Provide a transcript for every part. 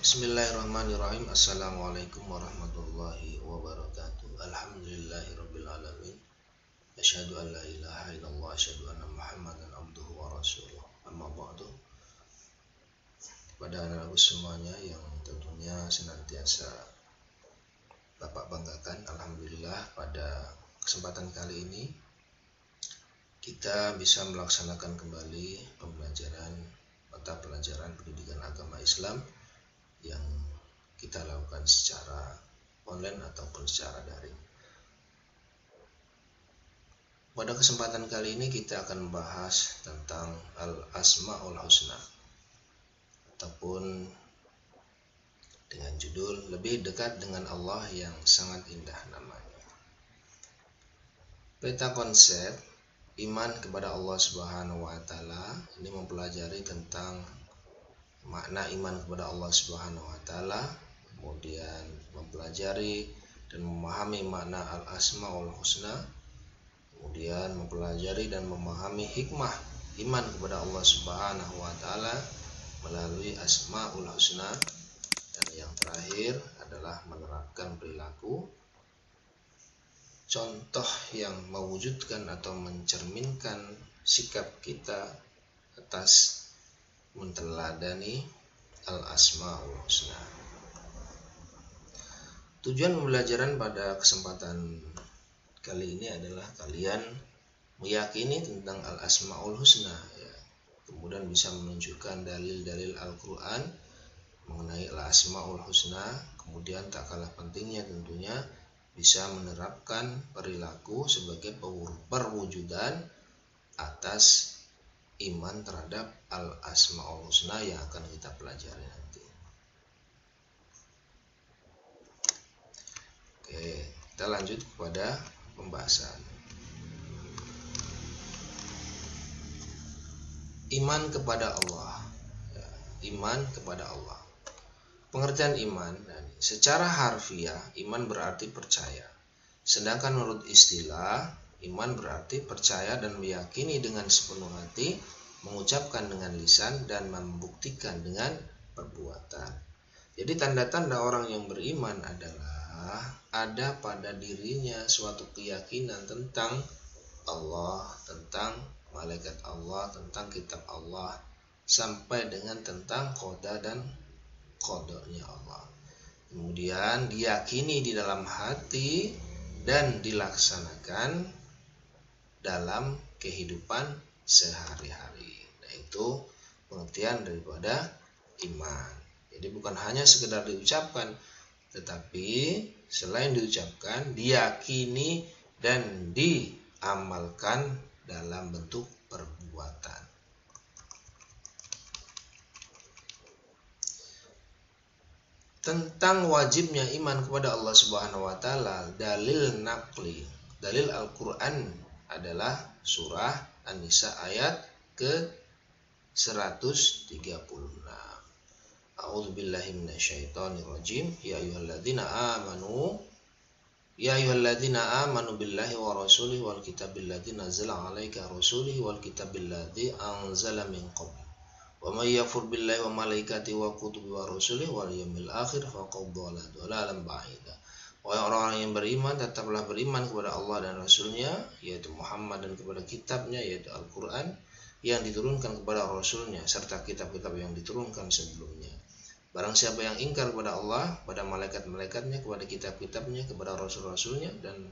Bismillahirrahmanirrahim. Assalamualaikum warahmatullahi wabarakatuh. Alhamdulillahirabbil alamin. Asyhadu an la ilaha illallah, asyhadu anna Muhammadan abduhu wa rasuluh. Amma ba'du. Pada anak-anakku semuanya yang tentunya senantiasa Bapak banggakan, alhamdulillah pada kesempatan kali ini kita bisa melaksanakan kembali pembelajaran mata pelajaran pendidikan agama Islam yang kita lakukan secara online ataupun secara daring. Pada kesempatan kali ini kita akan membahas tentang Al-Asma'ul Husna ataupun dengan judul lebih dekat dengan Allah yang sangat indah namanya. Peta konsep iman kepada Allah Subhanahu wa taala ini mempelajari tentang makna iman kepada Allah Subhanahu wa taala, kemudian mempelajari dan memahami makna Al-Asmaul Husna, kemudian mempelajari dan memahami hikmah iman kepada Allah Subhanahu wa taala melalui Asmaul Husna, dan yang terakhir adalah menerapkan perilaku contoh yang mewujudkan atau mencerminkan sikap kita atas menteladani Al-Asmaul Husna. Tujuan pembelajaran pada kesempatan kali ini adalah kalian meyakini tentang Al-Asmaul Husna, ya. Kemudian bisa menunjukkan dalil-dalil Al-Quran mengenai Al-Asmaul Husna. Kemudian tak kalah pentingnya tentunya bisa menerapkan perilaku sebagai perwujudan atas iman terhadap Al-Asmaul Husna yang akan kita pelajari nanti. Oke, kita lanjut kepada pembahasan. Iman kepada Allah. Ya, iman kepada Allah. Pengertian iman, dan secara harfiah iman berarti percaya. Sedangkan menurut istilah, iman berarti percaya dan meyakini dengan sepenuh hati, mengucapkan dengan lisan, dan membuktikan dengan perbuatan. Jadi tanda-tanda orang yang beriman adalah ada pada dirinya suatu keyakinan tentang Allah, tentang malaikat Allah, tentang kitab Allah, sampai dengan tentang qada dan qadanya Allah. Kemudian diyakini di dalam hati dan dilaksanakan dalam kehidupan sehari-hari. Nah, itu pengertian daripada iman. Jadi bukan hanya sekedar diucapkan, tetapi selain diucapkan, diyakini dan diamalkan dalam bentuk perbuatan. Tentang wajibnya iman kepada Allah Subhanahu wa taala, dalil naqli, dalil Al-Qur'an adalah surah An-Nisa ayat ke-136. A'udzubillahi minasyaitonirrajim. Ya ayyuhalladzina amanu billahi wa rasulihi wal kitabil ladzi nazzala 'alaika rasulihi wal kitabil ladzi anzala min qabl. Wa may yakfur billahi wa malaikatihi wa kutubihi wa rusulihi wal yawmil akhir faqad dhalla dhalalan ba'ida. Wahai orang-orang yang beriman, tetaplah beriman kepada Allah dan Rasulnya, yaitu Muhammad, dan kepada kitabnya, yaitu Al-Quran, yang diturunkan kepada Rasulnya, serta kitab-kitab yang diturunkan sebelumnya. Barang siapa yang ingkar kepada Allah, pada malaikat-malaikatnya, kepada kitab-kitabnya, kepada Rasul-Rasulnya, dan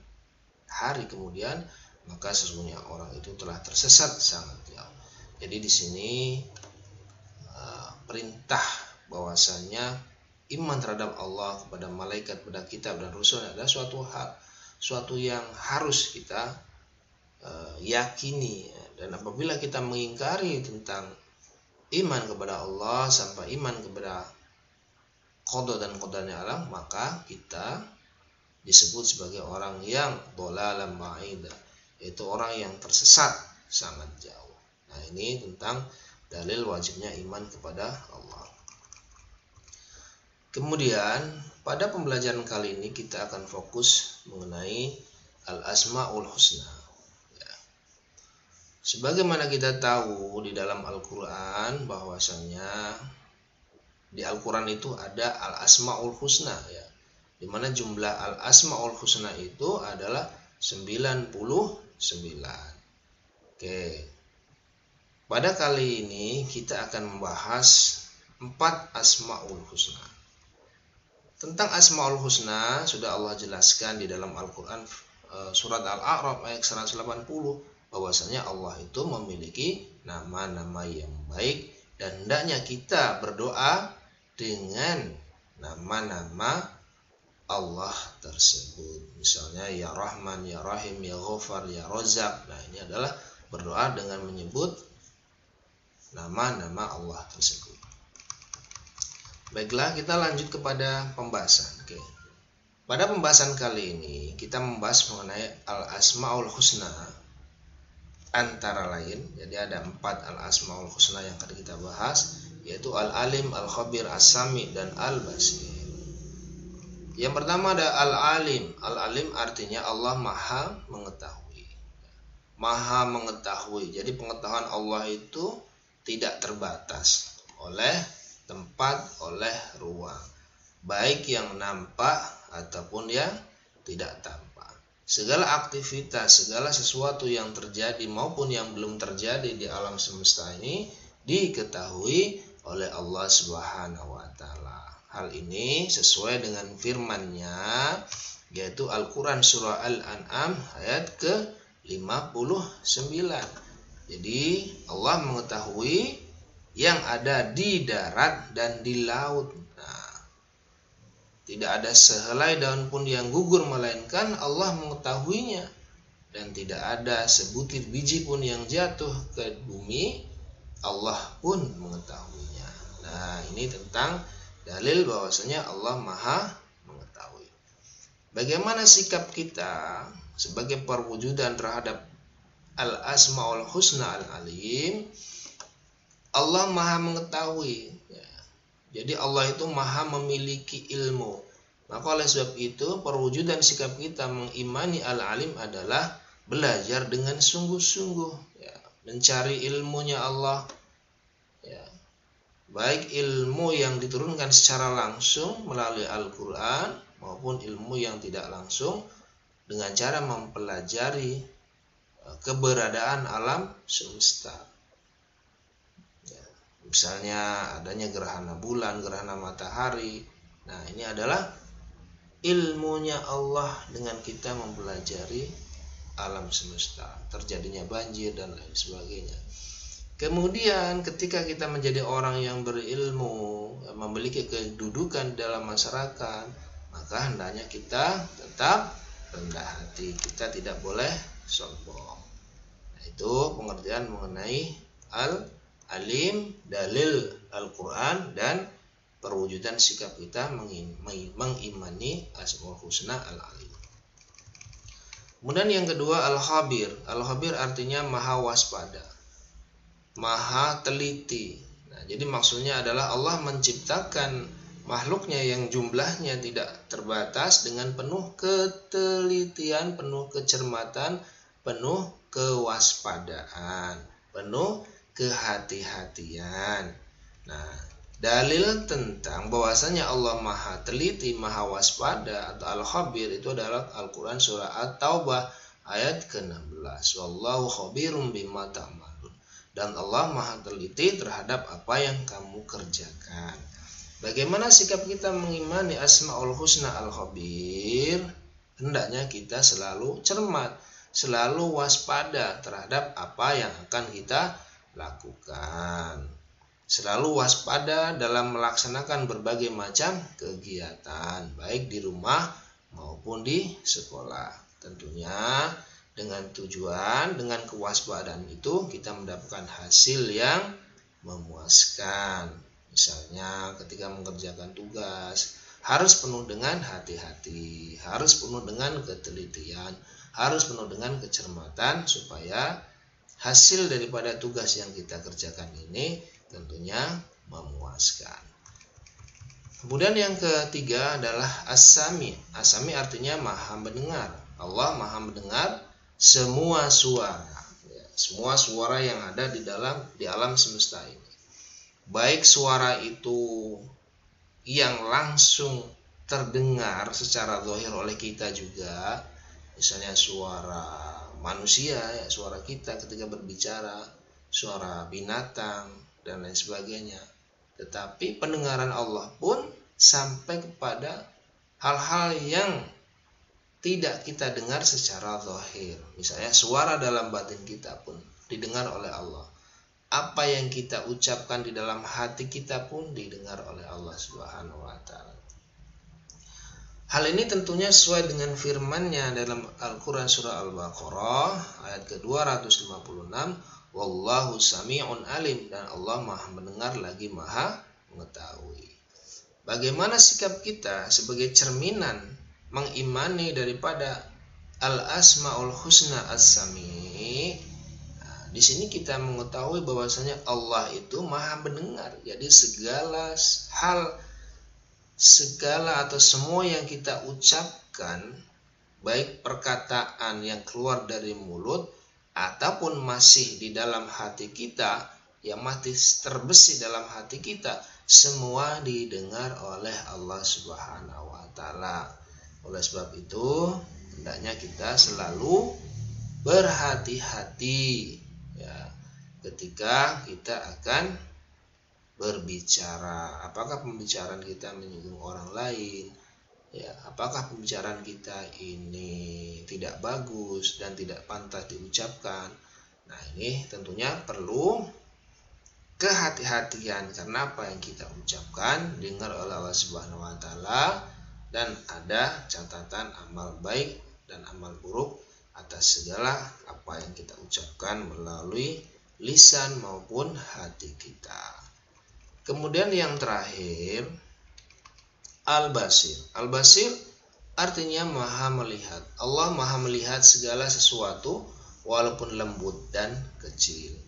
hari kemudian, maka sesungguhnya orang itu telah tersesat sangat jauh. Jadi di sini perintah bahwasanya iman terhadap Allah, kepada malaikat, kepada kitab dan rasul adalah suatu yang harus kita yakini. Dan apabila kita mengingkari tentang iman kepada Allah sampai iman kepada qada dan qadanya Allah, maka kita disebut sebagai orang yang dhalalan ba'ida, yaitu orang yang tersesat sangat jauh. Nah, ini tentang dalil wajibnya iman kepada Allah. Kemudian pada pembelajaran kali ini kita akan fokus mengenai Al-Asmaul Husna. Ya. Sebagaimana kita tahu di dalam Al-Quran bahwasanya Di Al-Quran itu ada Al-Asma'ul Husna ya, dimana jumlah Al-Asma'ul Husna itu adalah 99. Oke, pada kali ini kita akan membahas 4 Asma'ul Husna. Tentang Asma'ul Husna sudah Allah jelaskan di dalam Al-Quran, surat Al-A'raf ayat 180, bahwasanya Allah itu memiliki nama-nama yang baik dan hendaknya kita berdoa dengan nama-nama Allah tersebut. Misalnya ya Rahman, ya Rahim, ya Ghafar, ya Razzaq. Nah, ini adalah berdoa dengan menyebut nama-nama Allah tersebut. Baiklah, kita lanjut kepada pembahasan. Oke. Pada pembahasan kali ini kita membahas mengenai Al-Asma'ul Husna. Antara lain, jadi ada 4 Al-Asma'ul Husna yang akan kita bahas, yaitu Al-Alim, Al-Khabir, As-Sami, dan Al-Basir. Yang pertama ada Al-Alim. Al-Alim artinya Allah Maha mengetahui. Maha mengetahui. Jadi pengetahuan Allah itu tidak terbatas oleh tempat, oleh ruang, baik yang nampak ataupun yang tidak tampak. Segala aktivitas, segala sesuatu yang terjadi maupun yang belum terjadi di alam semesta ini diketahui oleh Allah Subhanahu wa taala. Hal ini sesuai dengan firman-Nya, yaitu Al-Qur'an surah Al-An'am ayat ke-59. Jadi Allah mengetahui yang ada di darat dan di laut. Tidak ada sehelai daun pun yang gugur melainkan Allah mengetahuinya, dan tidak ada sebutir biji pun yang jatuh ke bumi, Allah pun mengetahuinya. Nah, ini tentang dalil bahwasanya Allah Maha mengetahui. Bagaimana sikap kita sebagai perwujudan terhadap Al-Asma'ul Husna Al-Alim? Allah Maha mengetahui. Jadi Allah itu Maha memiliki ilmu. Maka oleh sebab itu perwujudan sikap kita mengimani Al-Alim adalah belajar dengan sungguh-sungguh, ya, mencari ilmunya Allah, ya, baik ilmu yang diturunkan secara langsung melalui Al-Quran maupun ilmu yang tidak langsung dengan cara mempelajari keberadaan alam semesta. Misalnya adanya gerhana bulan, gerhana matahari. Nah, ini adalah ilmunya Allah dengan kita mempelajari alam semesta, terjadinya banjir dan lain sebagainya. Kemudian ketika kita menjadi orang yang berilmu, memiliki kedudukan dalam masyarakat, maka hendaknya kita tetap rendah hati. Kita tidak boleh sombong. Nah, itu pengertian mengenai Al-Alim, dalil Al-Quran, dan perwujudan sikap kita mengimani Asmaul Husna Al-Alim. Kemudian yang kedua Al-Khabir. Al-Khabir artinya maha waspada, maha teliti. Nah, jadi maksudnya adalah Allah menciptakan makhluknya yang jumlahnya tidak terbatas dengan penuh ketelitian, penuh kecermatan, penuh kewaspadaan, penuh kehati-hatian. Nah, dalil tentang bahwasanya Allah Maha teliti, Maha waspada atau Al-Khabir itu adalah Al-Quran surah At-Taubah ayat ke-16. Wallahu khabirum bima ta'malun. Dan Allah Maha teliti terhadap apa yang kamu kerjakan. Bagaimana sikap kita mengimani Asmaul Husna Al-Khabir? Hendaknya kita selalu cermat, selalu waspada terhadap apa yang akan kita lakukan. Selalu waspada dalam melaksanakan berbagai macam kegiatan, baik di rumah maupun di sekolah. Tentunya dengan tujuan, dengan kewaspadaan itu kita mendapatkan hasil yang memuaskan. Misalnya ketika mengerjakan tugas, harus penuh dengan hati-hati, harus penuh dengan ketelitian, harus penuh dengan kecermatan, supaya hasil daripada tugas yang kita kerjakan ini tentunya memuaskan. Kemudian yang ketiga adalah As-Sami. As-Sami artinya maha mendengar. Allah maha mendengar semua suara, ya, semua suara yang ada di alam semesta ini. Baik suara itu yang langsung terdengar secara zahir oleh kita juga, misalnya suara manusia ya, suara kita ketika berbicara, suara binatang dan lain sebagainya. Tetapi pendengaran Allah pun sampai kepada hal-hal yang tidak kita dengar secara zahir. Misalnya suara dalam batin kita pun didengar oleh Allah. Apa yang kita ucapkan di dalam hati kita pun didengar oleh Allah Subhanahu wa taala. Hal ini tentunya sesuai dengan firman-Nya dalam Al-Qur'an surah Al-Baqarah ayat ke-256, wallahu sami'un alim, dan Allah Maha mendengar lagi Maha mengetahui. Bagaimana sikap kita sebagai cerminan mengimani daripada Al-Asmaul Husna As-Sami'? Di sini kita mengetahui bahwasanya Allah itu Maha mendengar. Jadi segala hal, segala atau semua yang kita ucapkan, baik perkataan yang keluar dari mulut ataupun masih di dalam hati kita, yang masih terbesit dalam hati kita, semua didengar oleh Allah Subhanahu wa taala. Oleh sebab itu, hendaknya kita selalu berhati-hati ya ketika kita akan berbicara. Apakah pembicaraan kita menyinggung orang lain? Ya, apakah pembicaraan kita ini tidak bagus dan tidak pantas diucapkan? Nah, ini tentunya perlu kehati-hatian, karena apa yang kita ucapkan dengar oleh Allah Subhanahu wa taala, dan ada catatan amal baik dan amal buruk atas segala apa yang kita ucapkan melalui lisan maupun hati kita. Kemudian yang terakhir, Al-Basir. Al-Basir artinya Maha melihat. Allah Maha melihat segala sesuatu walaupun lembut dan kecil.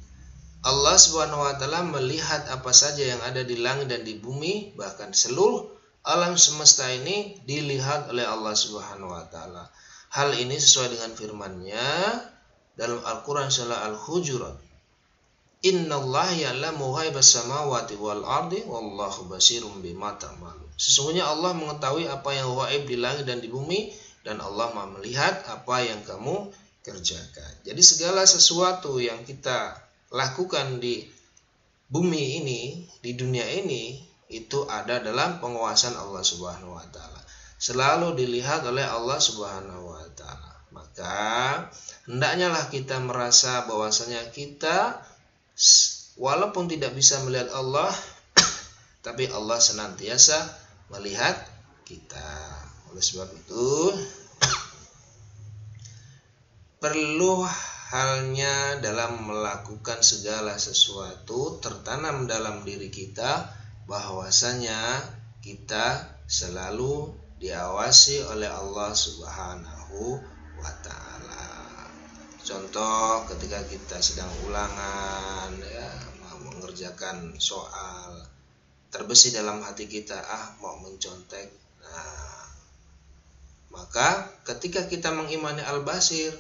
Allah Subhanahu wa taala melihat apa saja yang ada di langit dan di bumi, bahkan seluruh alam semesta ini dilihat oleh Allah Subhanahu wa taala. Hal ini sesuai dengan firman-Nya dalam Al-Qur'an surah Al-Hujurat. Innallaha ya'lamu ghaibas samawati wal ardi wallahu basirum bima ta'malun. Sesungguhnya Allah mengetahui apa yang gaib di langit dan di bumi, dan Allah Maha melihat apa yang kamu kerjakan. Jadi segala sesuatu yang kita lakukan di bumi ini, di dunia ini, itu ada dalam penguasaan Allah Subhanahu wa taala. Selalu dilihat oleh Allah Subhanahu wa taala. Maka hendaknya lah kita merasa bahwasanya kita walaupun tidak bisa melihat Allah, tapi Allah senantiasa melihat kita. Oleh sebab itu, perlu halnya dalam melakukan segala sesuatu tertanam dalam diri kita bahwasanya kita selalu diawasi oleh Allah Subhanahu wa taala. Contoh ketika kita sedang ulangan ya, mengerjakan soal, terbesit dalam hati kita mau mencontek. Nah, maka ketika kita mengimani Al-Basir,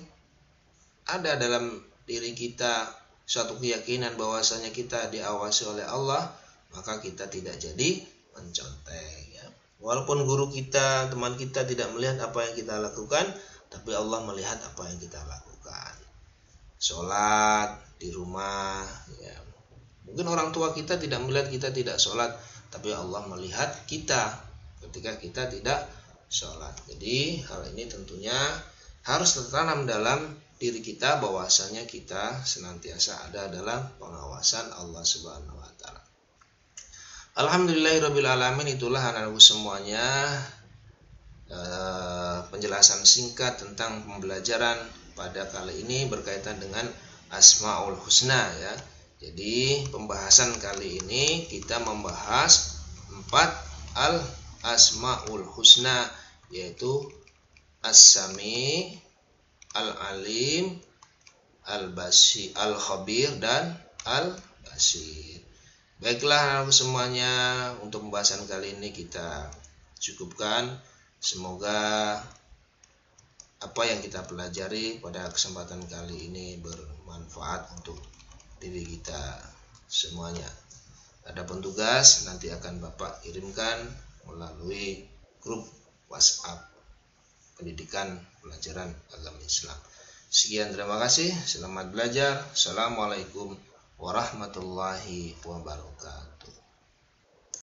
ada dalam diri kita suatu keyakinan bahwasanya kita diawasi oleh Allah, maka kita tidak jadi mencontek ya. Walaupun guru kita, teman kita tidak melihat apa yang kita lakukan, tapi Allah melihat apa yang kita lakukan. Sholat di rumah ya. Mungkin orang tua kita tidak melihat kita tidak sholat, tapi Allah melihat kita ketika kita tidak sholat. Jadi hal ini tentunya harus tertanam dalam diri kita bahwasanya kita senantiasa ada dalam pengawasan Allah Subhanahu wa taala. Alhamdulillahirabbil alamin. Itulah anak-anakku semuanya penjelasan singkat tentang pembelajaran pada kali ini berkaitan dengan Asmaul Husna ya. Jadi pembahasan kali ini kita membahas 4 Al-Asmaul Husna, yaitu As-Sami, Al-Alim, Al-Basir, Al-Khabir, dan Al-Basir. Baiklah semuanya, untuk pembahasan kali ini kita cukupkan. Semoga apa yang kita pelajari pada kesempatan kali ini bermanfaat untuk diri kita semuanya. Adapun tugas nanti akan Bapak kirimkan melalui grup WhatsApp pendidikan pelajaran agama Islam. Sekian, terima kasih. Selamat belajar. Assalamualaikum warahmatullahi wabarakatuh.